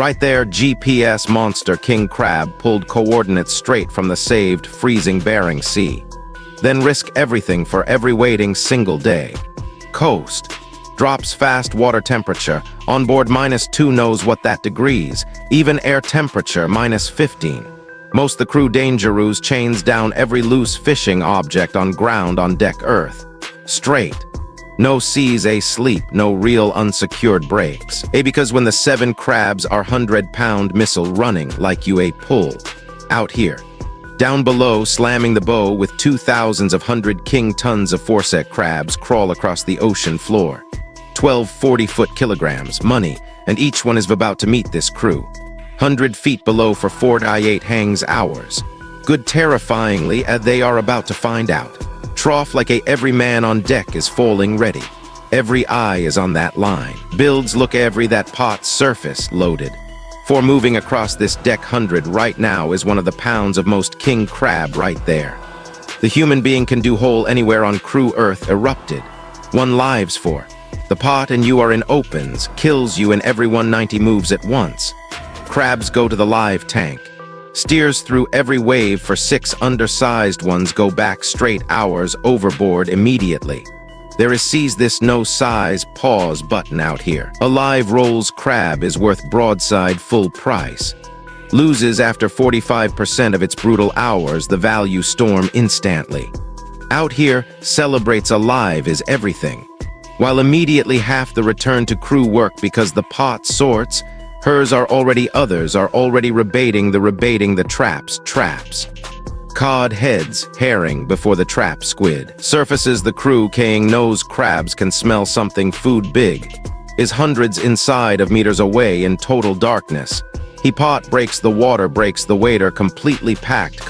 Right there, GPS monster king crab pulled coordinates straight from the saved, freezing Bering Sea. Then risk everything for every waiting single day. Coast. Drops fast water temperature. On board -2 knows what that degrees. Even air temperature -15. Most the crew dangeroos chains down every loose fishing object on ground on deck earth. Straight. No seas sleep, no real unsecured breaks. Because when the 7 crabs are 100-pound missile running like you pull. Out here. Down below, slamming the bow with 2,000s of 100 king tons of foreset crabs crawl across the ocean floor. 12 40-foot kilograms, money, and each one is about to meet this crew. 100 feet below for 4 to 8 hangs hours. Good terrifyingly, they are about to find out. Trough like every man on deck is falling ready. Every eye is on that line. Builds look every that pot surface loaded. For moving across this deck 100 right now is one of the pounds of most king crab right there. The human being can do whole anywhere on crew earth erupted. One lives for. The pot and you are in opens, kills you in every 190 moves at once. Crabs go to the live tank. Steers through every wave for 6 undersized ones go back straight hours overboard immediately. There is seize this no size pause button out here. A live rolls crab is worth broadside full price. Loses after 45% of its brutal hours the value storm instantly. Out here, celebrates alive is everything. While immediately half the return to crew work because the pot sorts, hers are already others are already rebating the traps. Cod heads, herring before the trap squid. Surfaces the crew kaying knows crabs can smell something food big. Is hundreds inside of meters away in total darkness. He pot breaks the water breaks the waiter completely packed.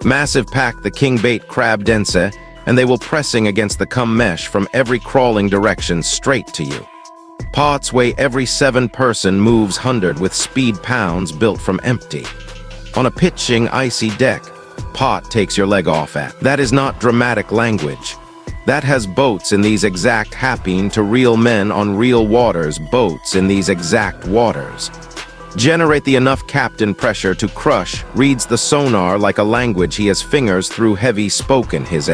Massive pack the king bait crab dense, and they will pressing against the cum mesh from every crawling direction straight to you. Pots weigh every 7 person moves 100 with speed pounds built from empty. On a pitching icy deck, pot takes your leg off at. That is not dramatic language. That has boats in these exact happening to real men on real waters, boats in these exact waters. Generate the enough captain pressure to crush, reads the sonar like a language he has fingers through heavy spoken his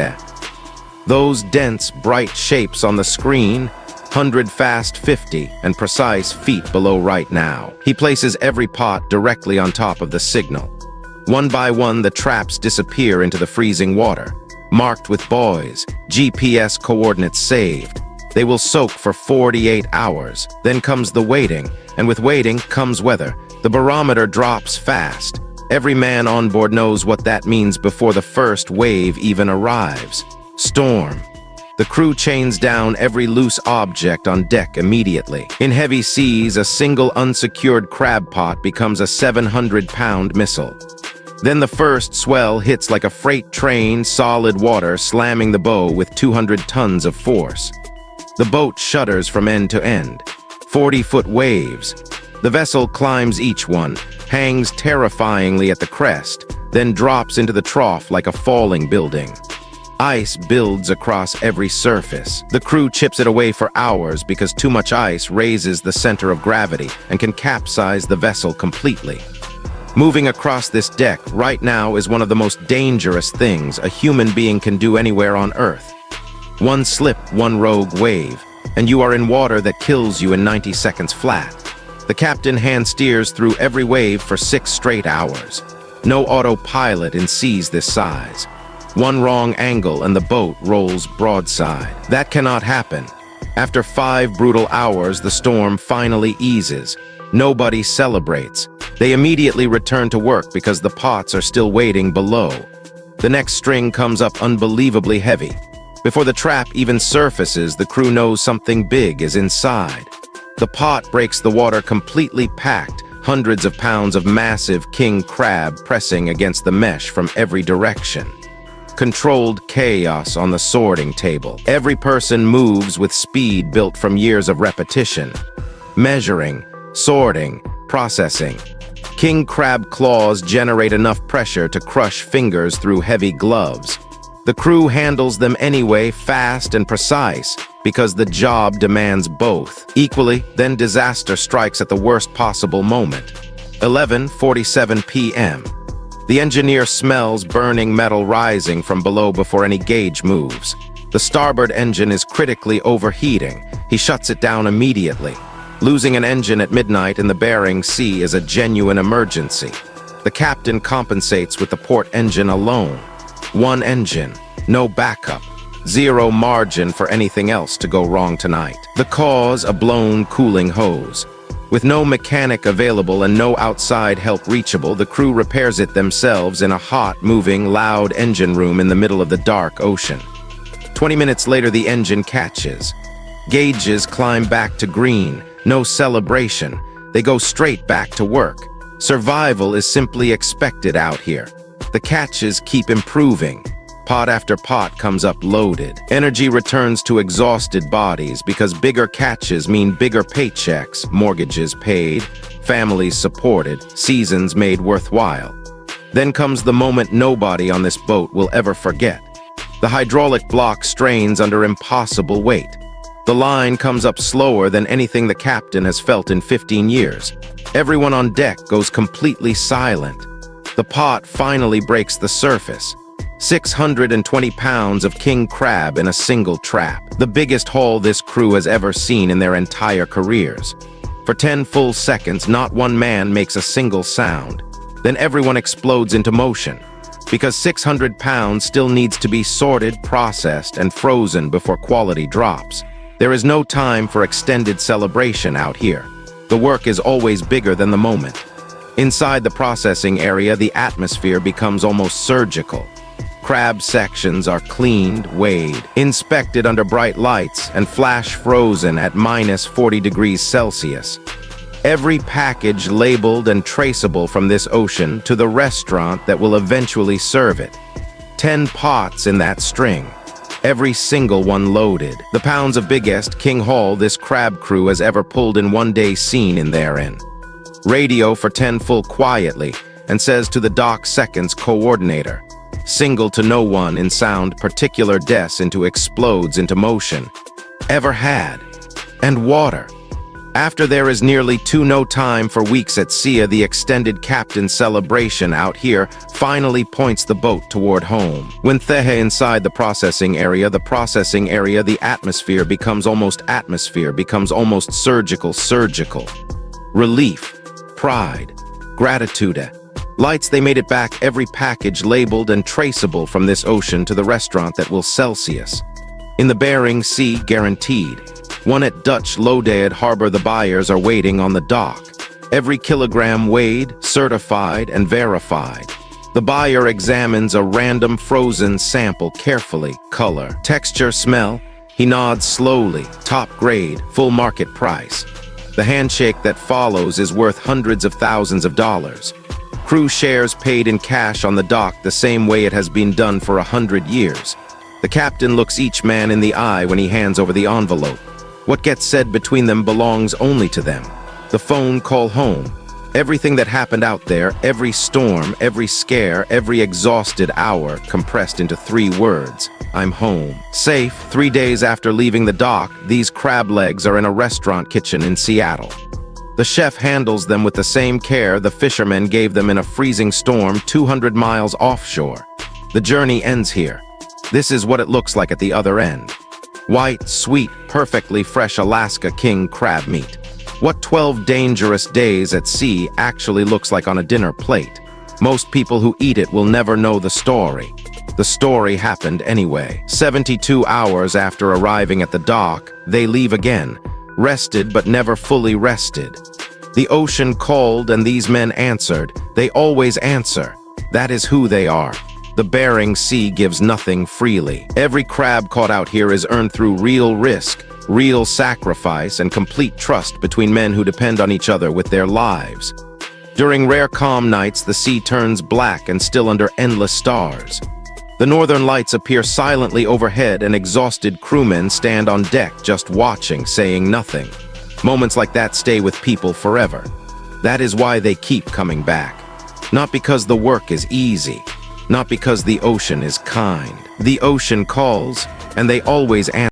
Those dense, bright shapes on the screen, 100 fast 50 and precise feet below right now. He places every pot directly on top of the signal. One by one the traps disappear into the freezing water, marked with buoys, GPS coordinates saved. They will soak for 48 hours. Then comes the waiting, and with waiting comes weather. The barometer drops fast. Every man on board knows what that means before the first wave even arrives. Storm. The crew chains down every loose object on deck immediately. In heavy seas, a single unsecured crab pot becomes a 700-pound missile. Then the first swell hits like a freight train, solid water, slamming the bow with 200 tons of force. The boat shudders from end to end. 40-foot waves. The vessel climbs each one, hangs terrifyingly at the crest, then drops into the trough like a falling building. Ice builds across every surface. The crew chips it away for hours because too much ice raises the center of gravity and can capsize the vessel completely. Moving across this deck right now is one of the most dangerous things a human being can do anywhere on Earth. One slip, one rogue wave, and you are in water that kills you in 90 seconds flat. The captain hand steers through every wave for 6 straight hours. No autopilot in seas this size. One wrong angle and the boat rolls broadside. That cannot happen. After 5 brutal hours, the storm finally eases. Nobody celebrates. They immediately return to work because the pots are still waiting below. The next string comes up unbelievably heavy. Before the trap even surfaces, the crew knows something big is inside. The pot breaks the water completely packed, hundreds of pounds of massive king crab pressing against the mesh from every direction. Controlled chaos on the sorting table. Every person moves with speed built from years of repetition. Measuring, sorting, processing. King crab claws generate enough pressure to crush fingers through heavy gloves. The crew handles them anyway, fast and precise, because the job demands both. Equally, then disaster strikes at the worst possible moment. 11:47 p.m. The engineer smells burning metal rising from below before any gauge moves. The starboard engine is critically overheating. He shuts it down immediately. Losing an engine at midnight in the Bering Sea is a genuine emergency. The captain compensates with the port engine alone. One engine, no backup, zero margin for anything else to go wrong tonight. The cause, a blown cooling hose. With no mechanic available and no outside help reachable, the crew repairs it themselves in a hot, moving, loud engine room in the middle of the dark ocean. 20 minutes later, the engine catches. Gauges climb back to green. No celebration. They go straight back to work. Survival is simply expected out here. The catches keep improving. Pot after pot comes up loaded. Energy returns to exhausted bodies because bigger catches mean bigger paychecks, mortgages paid, families supported, seasons made worthwhile. Then comes the moment nobody on this boat will ever forget. The hydraulic block strains under impossible weight. The line comes up slower than anything the captain has felt in 15 years. Everyone on deck goes completely silent. The pot finally breaks the surface. 620 pounds of king crab in a single trap, the biggest haul this crew has ever seen in their entire careers. For 10 full seconds, not one man makes a single sound. Then everyone explodes into motion, because 600 pounds still needs to be sorted, processed, and frozen before quality drops. There is no time for extended celebration out here. The work is always bigger than the moment. Inside the processing area, the atmosphere becomes almost surgical. Crab sections are cleaned, weighed, inspected under bright lights, and flash frozen at -40 degrees Celsius. Every package labeled and traceable from this ocean to the restaurant that will eventually serve it. 10 pots in that string, every single one loaded. The pounds of biggest king haul this crab crew has ever pulled in one day seen in therein. Radio for 10 full quietly, and says to the dock seconds coordinator, single to no one in sound particular des into explodes into motion. Ever had. And water. After there is nearly no time for weeks at sea, the extended captain celebration out here finally points the boat toward home. When Thehe inside the processing area, the atmosphere becomes almost surgical. Relief, pride, gratitude. Lights, they made it back, every package labeled and traceable from this ocean to the restaurant that will Celsius. In the Bering Sea, guaranteed. One at Dutch Lodade Harbor, the buyers are waiting on the dock. Every kilogram weighed, certified, and verified. The buyer examines a random frozen sample carefully. Color, texture, smell. He nods slowly. Top grade, full market price. The handshake that follows is worth hundreds of thousands of dollars. Crew shares paid in cash on the dock the same way it has been done for 100 years. The captain looks each man in the eye when he hands over the envelope. What gets said between them belongs only to them. The phone call home. Everything that happened out there, every storm, every scare, every exhausted hour, compressed into 3 words. I'm home. Safe, 3 days after leaving the dock, these crab legs are in a restaurant kitchen in Seattle. The chef handles them with the same care the fishermen gave them in a freezing storm 200 miles offshore. The journey ends here. This is what it looks like at the other end. White, sweet, perfectly fresh Alaska king crab meat. What 12 dangerous days at sea actually looks like on a dinner plate. Most people who eat it will never know the story. The story happened anyway. 72 hours after arriving at the dock, they leave again. Rested but never fully rested. The ocean called and these men answered. They always answer. That is who they are. The Bering Sea gives nothing freely. Every crab caught out here is earned through real risk, real sacrifice, and complete trust between men who depend on each other with their lives. During rare calm nights, the sea turns black and still under endless stars. The northern lights appear silently overhead and exhausted crewmen stand on deck just watching, saying nothing. Moments like that stay with people forever. That is why they keep coming back. Not because the work is easy, not because the ocean is kind. The ocean calls, and they always answer.